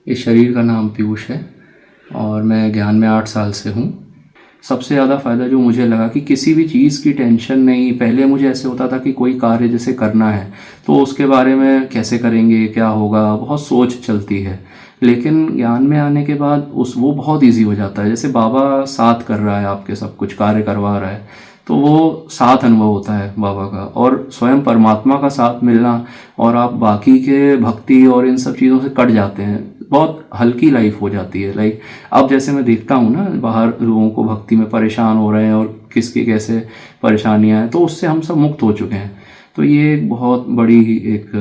इस शरीर का नाम पीयूष है और मैं ज्ञान में 8 साल से हूँ। सबसे ज़्यादा फ़ायदा जो मुझे लगा कि किसी भी चीज़ की टेंशन नहीं। पहले मुझे ऐसे होता था कि कोई कार्य जैसे करना है तो उसके बारे में कैसे करेंगे, क्या होगा, बहुत सोच चलती है। लेकिन ज्ञान में आने के बाद वो बहुत इजी हो जाता है। जैसे बाबा साथ कर रहा है, आपके सब कुछ कार्य करवा रहा है, तो वो साथ अनुभव होता है बाबा का, और स्वयं परमात्मा का साथ मिलना, और आप बाकी के भक्ति और इन सब चीज़ों से कट जाते हैं। बहुत हल्की लाइफ हो जाती है। लाइक अब जैसे मैं देखता हूँ ना, बाहर लोगों को भक्ति में परेशान हो रहे हैं और किसकी कैसे परेशानियां हैं, तो उससे हम सब मुक्त हो चुके हैं। तो ये एक बहुत बड़ी एक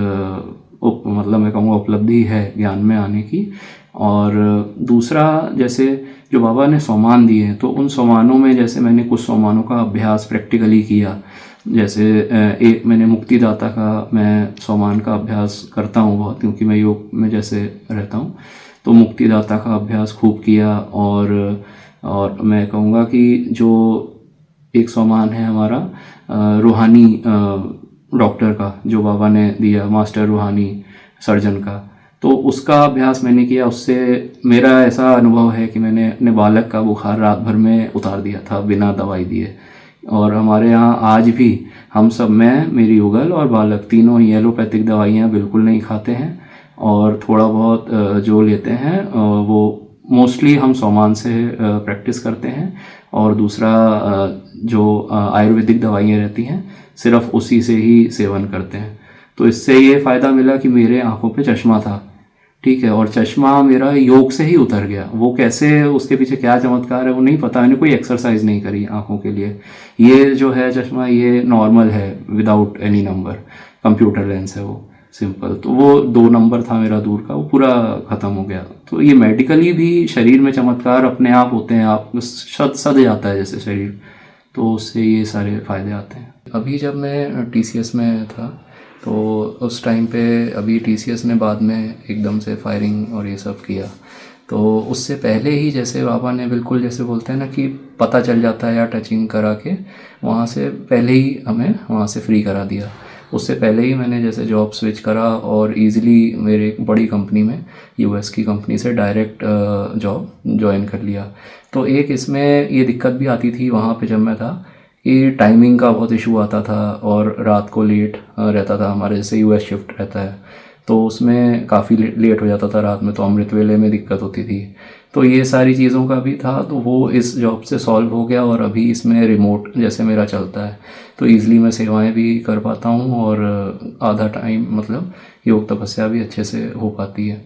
मतलब मैं कहूँगा उपलब्धि है ज्ञान में आने की। और दूसरा, जैसे जो बाबा ने सोमान दिए हैं, तो उन सोमानों में जैसे मैंने कुछ सोमानों का अभ्यास प्रैक्टिकली किया। जैसे एक मैंने मुक्तिदाता का मैं सोमान का अभ्यास करता हूँ बहुत, क्योंकि मैं योग में जैसे रहता हूँ, तो मुक्तिदाता का अभ्यास खूब किया। और मैं कहूँगा कि जो एक सोमान है हमारा रूहानी डॉक्टर का, जो बाबा ने दिया, मास्टर रूहानी सर्जन का, तो उसका अभ्यास मैंने किया। उससे मेरा ऐसा अनुभव है कि मैंने अपने बालक का बुखार रात भर में उतार दिया था बिना दवाई दिए। और हमारे यहाँ आज भी हम सब, मैं, मेरी युगल और बालक, तीनों ही एलोपैथिक दवाइयाँ बिल्कुल नहीं खाते हैं। और थोड़ा बहुत जो लेते हैं वो मोस्टली हम सोमान से प्रैक्टिस करते हैं। और दूसरा जो आयुर्वेदिक दवाइयाँ रहती हैं, सिर्फ उसी से ही सेवन करते हैं। तो इससे ये फ़ायदा मिला कि मेरे आँखों पे चश्मा था, ठीक है, और चश्मा मेरा योग से ही उतर गया। वो कैसे, उसके पीछे क्या चमत्कार है वो नहीं पता, मैंने कोई एक्सरसाइज नहीं करी आँखों के लिए। ये जो है चश्मा, ये नॉर्मल है, without any number, computer lens है वो, सिंपल। तो वो 2 नंबर था मेरा दूर का, वो पूरा ख़त्म हो गया। तो ये मेडिकली भी शरीर में चमत्कार अपने आप होते हैं, आप सद जाता है जैसे शरीर, तो उससे ये सारे फ़ायदे आते हैं। अभी जब मैं टीसीएस में था, तो उस टाइम पे, अभी टीसीएस ने बाद में एकदम से फायरिंग और ये सब किया, तो उससे पहले ही जैसे बाबा ने बिल्कुल, जैसे बोलते हैं ना कि पता चल जाता है, या टचिंग करा के वहाँ से पहले ही हमें वहाँ से फ्री करा दिया। उससे पहले ही मैंने जैसे जॉब स्विच करा और इजीली मेरे एक बड़ी कंपनी में, यूएस की कंपनी से डायरेक्ट जॉब ज्वाइन कर लिया। तो एक इसमें ये दिक्कत भी आती थी वहाँ पे जब मैं था, कि टाइमिंग का बहुत इशू आता था और रात को लेट रहता था हमारे, जैसे यूएस शिफ्ट रहता है, तो उसमें काफ़ी लेट हो जाता था रात में, तो अमृत वेले में दिक्कत होती थी। तो ये सारी चीज़ों का भी था, तो वो इस जॉब से सॉल्व हो गया। और अभी इसमें रिमोट जैसे मेरा चलता है, तो ईज़िली मैं सेवाएं भी कर पाता हूँ, और आधा टाइम मतलब योग तपस्या भी अच्छे से हो पाती है।